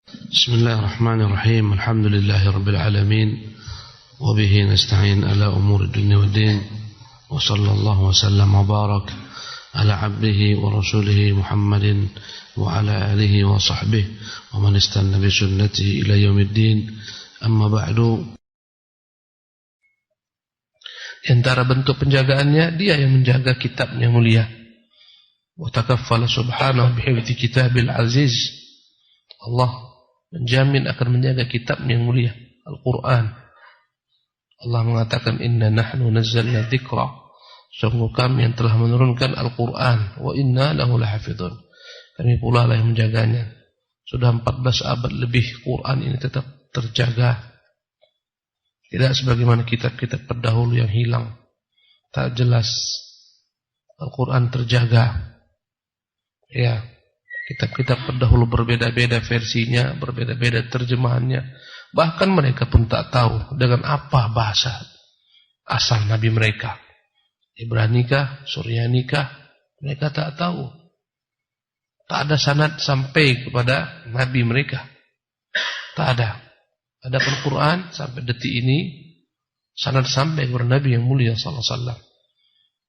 بسم الله الرحمن الرحيم. الحمد لله رب العالمين وبه نستعين على أمور الدنيا والدين وصلى الله وسلم وبارك على عبده ورسوله محمد وعلى آله وصحبه ومن استنى بسنته إلى يوم الدين. أما بعد. Di antara bentuk penjagaannya, dia yang menjaga kitabnya mulia. Wa takaffala subhanahu bihifdzi kitabil aziz. Allah menjamin akan menjaga kitabnya yang mulia, Al-Quran. Allah mengatakan, inna nahnu nazzalna dzikra. Sungguh kami yang telah menurunkan Al-Quran. Wa inna lahu lahafidhun. Kami pula lah yang menjaganya. Sudah 14 abad lebih Quran ini tetap terjaga. Tidak sebagaimana kitab-kitab terdahulu yang hilang, tak jelas. Al-Quran terjaga. Ya, kitab-kitab terdahulu berbeda-beda versinya, berbeda-beda terjemahannya. Bahkan mereka pun tak tahu dengan apa bahasa asal Nabi mereka. Ibranikah, Suryanikah, mereka tak tahu. Tak ada sanad sampai kepada Nabi mereka. Tak ada. Adapun Quran sampai detik ini sanad sampai kepada Nabi yang mulia sallallahu alaihi wasallam.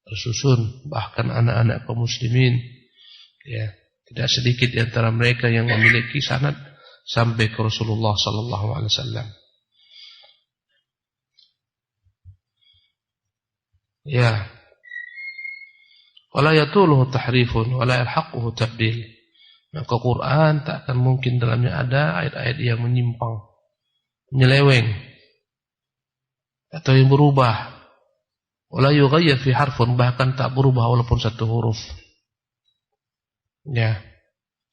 Tersusun bahkan anak-anak kaum muslimin, ya, tidak sedikit di antara mereka yang memiliki sanad sampai ke Rasulullah sallallahu alaihi wasallam. Ya. Wala yatuluhu tahrifun wala yalhaquhu tabdil. Maka Quran tak akan mungkin dalamnya ada ayat-ayat yang menyimpang, menyeleweng atau yang berubah. Wala yughayyar fi harfun, bahkan tak berubah walaupun satu huruf. Ya.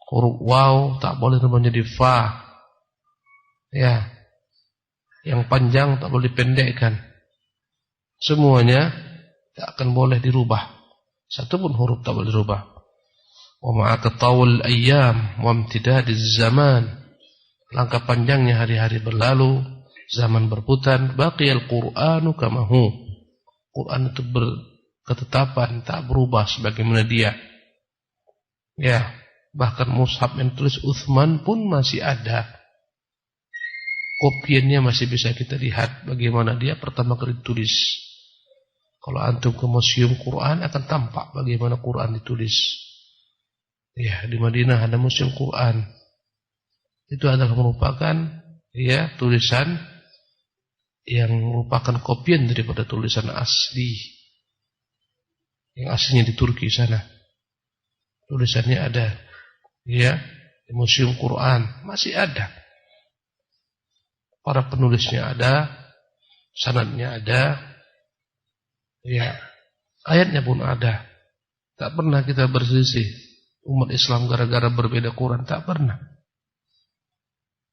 Huruf waw tak boleh menjadi fa. Ya. Yang panjang tak boleh dipendekkan. Semuanya tak akan boleh dirubah. Satu pun huruf tak boleh dirubah. Wa ma'a tatawul ayyam wa imtidadiz zaman. Langkah panjangnya hari-hari berlalu, zaman berputar, baqiyal Qur'anu kama hu. Quran itu berketetapan, tak berubah sebagaimana dia. Ya, bahkan mushaf yang tulis Utsman pun masih ada. Kopiannya masih bisa kita lihat bagaimana dia pertama kali ditulis. Kalau antum ke museum Quran akan tampak bagaimana Quran ditulis. Ya, di Madinah ada museum Quran. Itu adalah merupakan, ya, tulisan yang merupakan kopian daripada tulisan asli yang aslinya di Turki sana. Tulisannya ada, ya, di museum Quran masih ada. Para penulisnya ada, sanadnya ada, ya, ayatnya pun ada. Tak pernah kita berselisih umat Islam gara-gara berbeda Quran, tak pernah.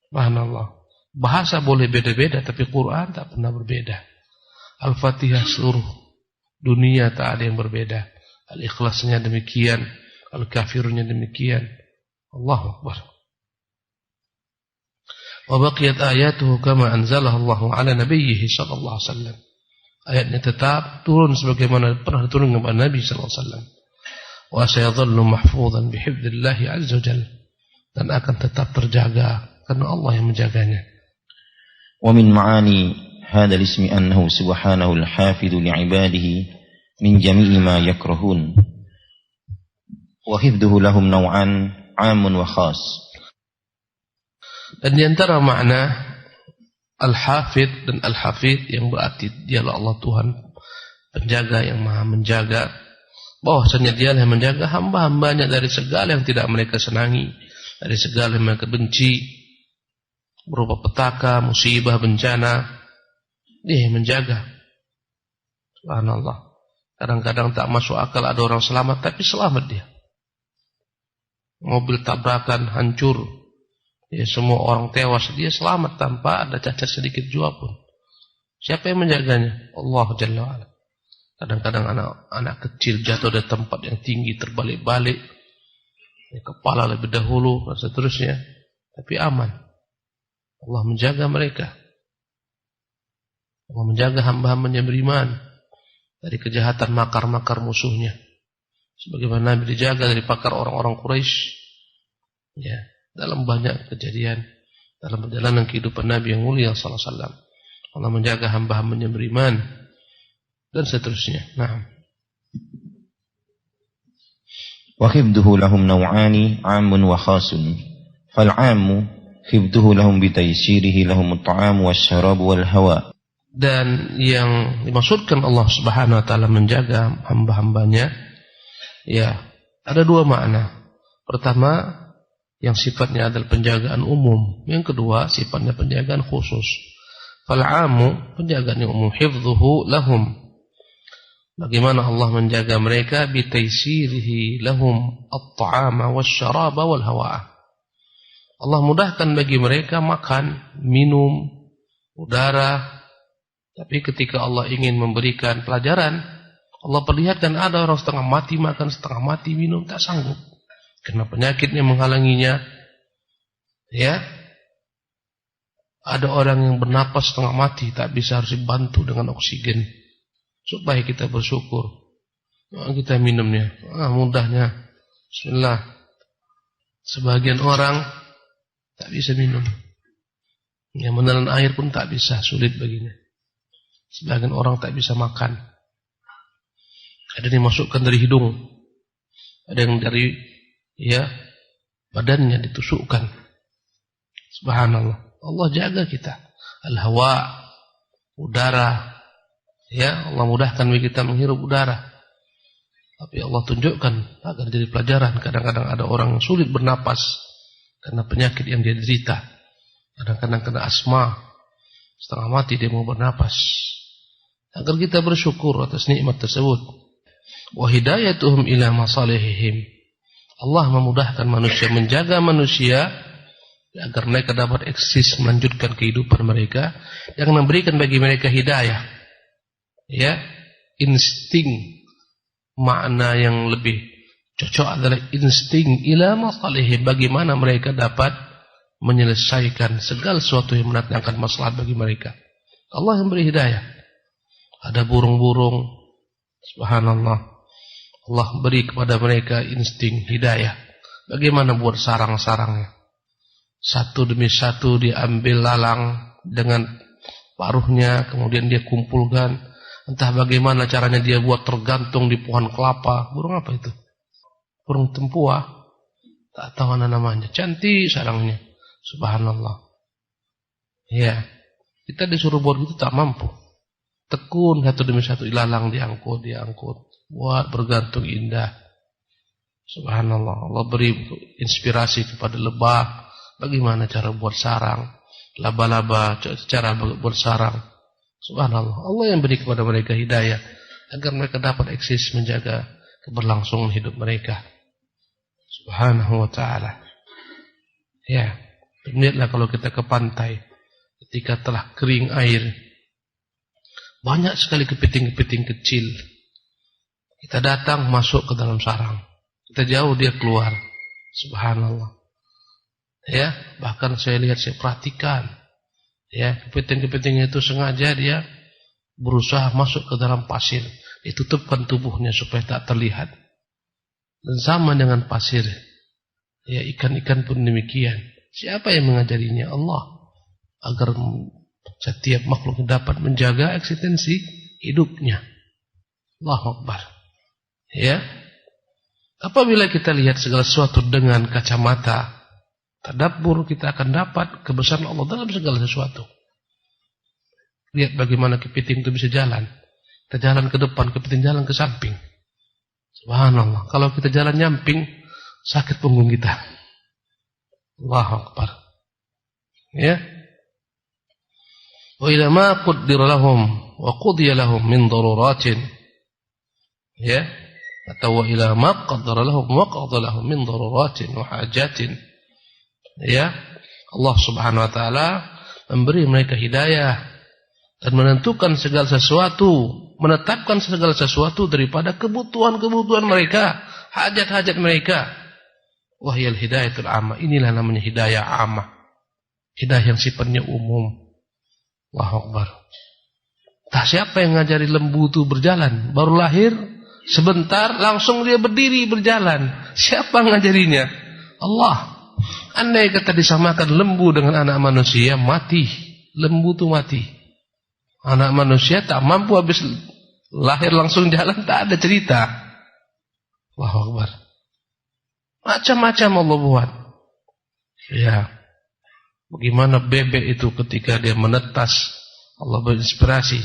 Subhanallah. Bahasa boleh beda-beda, tapi Quran tak pernah berbeda. Al-Fatihah seluruh dunia tak ada yang berbeda. Al-Ikhlasnya demikian, Al-Kafirunnya demikian. Allahu Akbar. Wa baqiyat ayatuhu kama anzalahu Allahu ala nabiyhi sallallahu alaihi wasallam. Ayatnya tetap turun sebagaimana pernah turun kepada Nabi sallallahu alaihi wasallam. Wa sayadhallu mahfuzan bihifdzillahi azza wajalla. Dan akan tetap terjaga karena Allah yang menjaganya. Wa min ma'ani hadzal ismi annahu subhanahu al-hafidhu li'ibadihi min jami'i ma yakrahun. Wa hifdhuhu lahum naw'an 'amun wa khas. Dan di antara makna al-hafidh dan al-hafidh yang berarti dialah Allah Tuhan penjaga yang maha menjaga, bahwasanya dialah yang menjaga hamba-hambanya dari segala yang tidak mereka senangi, dari segala yang mereka benci, berupa petaka, musibah, bencana. Dia yang menjaga. Subhanallah. Kadang-kadang tak masuk akal ada orang selamat, tapi selamat dia. Mobil tabrakan, hancur, ya, semua orang tewas, dia selamat tanpa ada cacat sedikit jua pun. Siapa yang menjaganya? Allah Jalla wa'ala. Kadang-kadang anak kecil jatuh dari tempat yang tinggi, terbalik-balik, ya, kepala lebih dahulu, dan seterusnya, tapi aman. Allah menjaga mereka. Allah menjaga hamba-hambanya beriman dari kejahatan makar-makar musuhnya. Sebagaimana Nabi dijaga dari pakar orang-orang Quraisy. Ya, dalam banyak kejadian. dalam perjalanan kehidupan Nabi yang mulia sallallahu alaihi wasallam. Allah menjaga hamba-hambanya beriman dan seterusnya. Nah. Wa khifduhu lahum naw'ani 'amun wa khasun. Fal 'ammu khifduhu lahum bi taysirihi lahum at-ta'am wasyarab wal hawa. Dan yang dimaksudkan Allah Subhanahu wa taala menjaga hamba-hambanya, ya, ada dua makna. Pertama, yang sifatnya adalah penjagaan umum. Yang kedua, sifatnya penjagaan khusus. Fal'amu, penjagaan yang umum, hifdhuhu lahum. Bagaimana Allah menjaga mereka bitaysirihi lahum at-ta'ama wasyaraba wal hawa. Allah mudahkan bagi mereka makan, minum, udara. Tapi ketika Allah ingin memberikan pelajaran, Allah perlihatkan ada orang setengah mati makan, setengah mati minum, tak sanggup karena penyakitnya menghalanginya. Ya, ada orang yang bernapas setengah mati, tak bisa, harus dibantu dengan oksigen supaya kita bersyukur. Kita minumnya, mudahnya, bismillah. Sebagian orang tak bisa minum, yang menelan air pun tak bisa, sulit baginya. Sebagian orang tak bisa makan. Ada yang dimasukkan dari hidung, ada yang dari badannya ditusukkan. Subhanallah. Allah jaga kita. Al-hawa, udara. Ya, Allah mudahkan bagi kita menghirup udara. Tapi Allah tunjukkan agar jadi pelajaran. Kadang-kadang ada orang yang sulit bernapas karena penyakit yang dia derita. Kadang-kadang kena asma, setengah mati dia mau bernapas. Agar kita bersyukur atas nikmat tersebut. Wa hidayatuhum ila masalihihim. Allah memudahkan manusia, menjaga manusia agar mereka dapat eksis, melanjutkan kehidupan mereka, yang memberikan bagi mereka hidayah. Ya, insting, makna yang lebih cocok adalah insting ila masalihihim, bagaimana mereka dapat menyelesaikan segala sesuatu yang mendatangkan maslahat bagi mereka. Allah yang beri hidayah. Ada burung-burung, subhanallah, Allah beri kepada mereka insting hidayah. Bagaimana buat sarang-sarangnya? Satu demi satu diambil lalang dengan paruhnya, kemudian dia kumpulkan. Entah bagaimana caranya dia buat tergantung di pohon kelapa. Burung apa itu? Burung tempua. Tak tahu namanya. Cantik sarangnya. Subhanallah. Ya, kita disuruh buat itu tak mampu. Tekun satu demi satu, ilalang diangkut, buat bergantung indah. Subhanallah. Allah beri inspirasi kepada lebah, bagaimana cara buat sarang, laba-laba cara buat sarang. Subhanallah. Allah yang beri kepada mereka hidayah agar mereka dapat eksis, menjaga keberlangsungan hidup mereka. Subhanahu wa ta'ala. Ya, lihatlah kalau kita ke pantai, ketika telah kering air, banyak sekali kepiting-kepiting kecil. Kita datang masuk ke dalam sarang. Kita jauh dia keluar. Subhanallah. Ya, bahkan saya lihat, saya perhatikan. Ya, kepiting-kepiting itu sengaja dia berusaha masuk ke dalam pasir. Ditutupkan tubuhnya supaya tak terlihat. Dan sama dengan pasir. Ya, ikan-ikan pun demikian. Siapa yang mengajarinya? Allah. Agar setiap makhluk dapat menjaga eksistensi hidupnya. Allahu Akbar. Ya. Apabila kita lihat segala sesuatu dengan kacamata tadabbur, kita akan dapat kebesaran Allah dalam segala sesuatu. Lihat bagaimana kepiting itu bisa jalan. Kita jalan ke depan, kepiting jalan ke samping. Subhanallah. Kalau kita jalan nyamping, sakit punggung kita. Allahu Akbar. Ya. Wa ila ma qaddara lahum wa qudiya lahum min daruratin. Ya, atau wa ila ma qaddara lahum wa qada lahum min daruratin wa hajatin. Ya, Allah Subhanahu wa taala memberi mereka hidayah dan menentukan segala sesuatu, menetapkan segala sesuatu daripada kebutuhan-kebutuhan mereka, hajat-hajat mereka. Wahyal hidayatul amma. Inilah namanya hidayah ammah. Hidayah yang sifatnya umum. Allahu Akbar. Tak siapa yang ngajari lembu itu berjalan? Baru lahir, sebentar langsung dia berdiri berjalan. Siapa ngajarinya? Allah. Andai kata disamakan lembu dengan anak manusia, mati. Lembu itu mati. Anak manusia tak mampu, habis lahir langsung jalan, tak ada cerita. Allahu Akbar. Macam-macam Allah buat. Ya. Bagaimana bebek itu ketika dia menetas, Allah berinspirasi.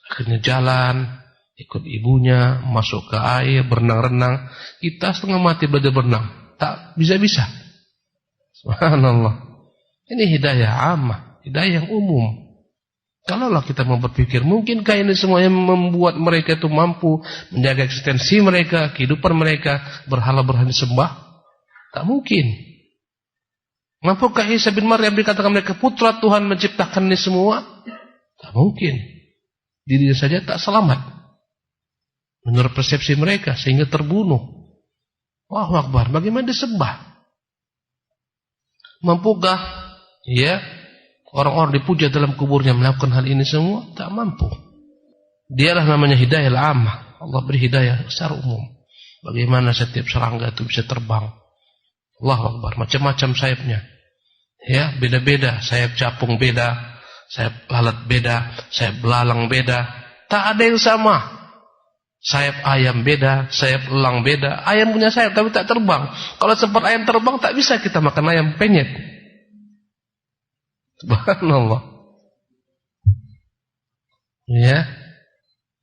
Akhirnya jalan, ikut ibunya, masuk ke air, berenang-renang. Kita setengah mati belajar berenang. Tak bisa-bisa. Subhanallah. Ini hidayah ammah, hidayah yang umum. Kalaulah kita mau berpikir, mungkinkah ini semuanya membuat mereka itu mampu menjaga eksistensi mereka, kehidupan mereka, berhala-berhala disembah? Tak mungkin. Mampukah Isa bin Maryam dikatakan mereka putra Tuhan menciptakan ini semua? Tak mungkin. Dirinya saja tak selamat menurut persepsi mereka, sehingga terbunuh. Allahu Akbar, bagaimana disembah? Mampukah ya orang-orang dipuja dalam kuburnya melakukan hal ini semua? Tak mampu. Dialah namanya hidayah al-ammah. Allah beri hidayah secara umum. Bagaimana setiap serangga itu bisa terbang? Allahu Akbar, macam-macam sayapnya. Ya, beda-beda, sayap capung beda, sayap lalat beda, sayap belalang beda. Tak ada yang sama. Sayap ayam beda, sayap elang beda. Ayam punya sayap tapi tak terbang. Kalau sempat ayam terbang, tak bisa kita makan ayam penyet. Subhanallah. Ya.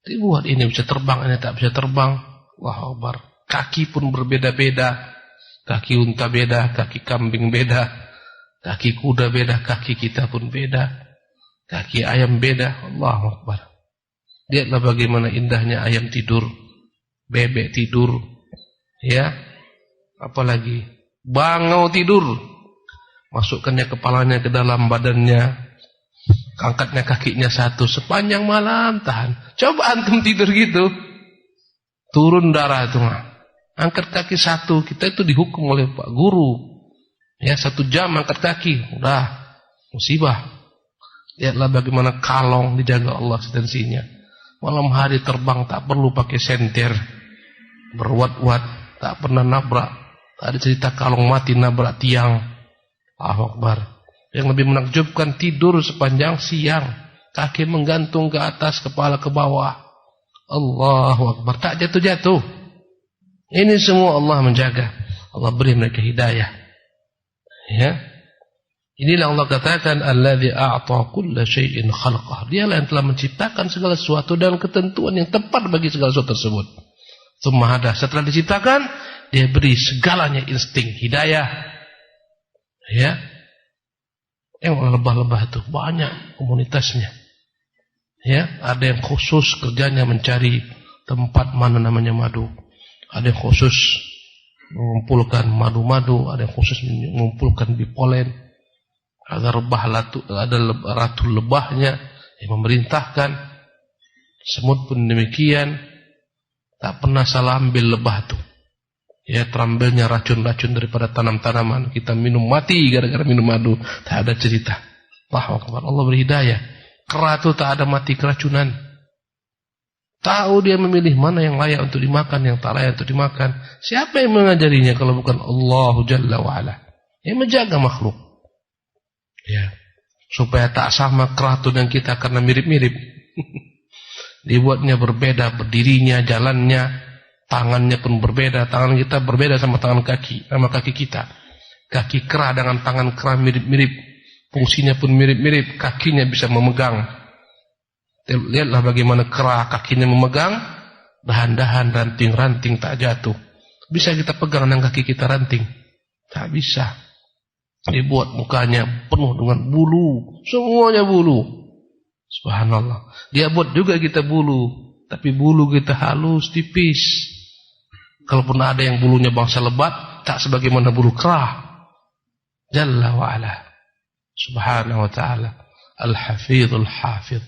Dibuat ini bisa terbang, ini tak bisa terbang. Allahu Akbar. Kaki pun berbeda-beda. Kaki unta beda, kaki kambing beda, kaki kuda beda, kaki kita pun beda. Kaki ayam beda. Allahu Akbar. Lihatlah bagaimana indahnya ayam tidur, bebek tidur, ya, apalagi bangau tidur, masukkannya kepalanya ke dalam badannya, angkatnya kakinya satu, sepanjang malam tahan. Coba antum tidur gitu, turun darah itu mah. Angkat kaki satu, kita itu dihukum oleh Pak Guru, ya 1 jam angkat kaki, udah musibah. Lihatlah bagaimana kalong dijaga Allah eksistensinya. Malam hari terbang tak perlu pakai senter, berwat-wat, tak pernah nabrak. Tak ada cerita kalong mati nabrak tiang. Allahu Akbar. Yang lebih menakjubkan, tidur sepanjang siang, kaki menggantung ke atas, kepala ke bawah. Allahu Akbar. Tak jatuh-jatuh. Ini semua Allah menjaga. Allah beri mereka hidayah. Ya. Inilah Allah katakan alladzi a'ta kulla syai'in khalaqah. Dialah yang telah menciptakan segala sesuatu dengan ketentuan yang tepat bagi segala sesuatu tersebut. Tsumma hada, setelah diciptakan, dia beri segalanya insting hidayah. Ya. Yang lebah-lebah itu banyak komunitasnya. Ya, ada yang khusus kerjanya mencari tempat mana namanya madu. Ada yang khusus mengumpulkan madu-madu, ada yang khusus mengumpulkan bipolen. Ada ratu lebahnya yang memerintahkan. Semut pun demikian. Tak pernah salah ambil lebah itu. Ya, terambilnya racun-racun daripada tanam-tanaman. Kita minum mati gara-gara minum madu. Tak ada cerita. Allahu Akbar. Allah beri hidayah. Kera itu tak ada mati keracunan. Tahu dia memilih mana yang layak untuk dimakan, yang tak layak untuk dimakan. Siapa yang mengajarinya kalau bukan Allah Jalla wa'ala, yang menjaga makhluk. Ya, supaya tak sama kera dengan kita karena mirip-mirip. Dibuatnya berbeda, berdirinya, jalannya, tangannya pun berbeda. Tangan kita berbeda sama tangan kaki, sama kaki kita. Kaki kera dengan tangan kera mirip-mirip, fungsinya pun mirip-mirip. Kakinya bisa memegang. Lihatlah bagaimana kera kakinya memegang, dahan-dahan, ranting-ranting tak jatuh. Bisa kita pegang dengan kaki kita ranting? Tak bisa. Dibuat mukanya penuh dengan bulu, semuanya bulu. Subhanallah. Dia buat juga kita bulu, tapi bulu kita halus, tipis. Kalaupun ada yang bulunya bangsa lebat, tak sebagaimana bulu kera. Jalla wa ala. Subhanahu wa ta'ala. Al-Hafidhul Hafidh.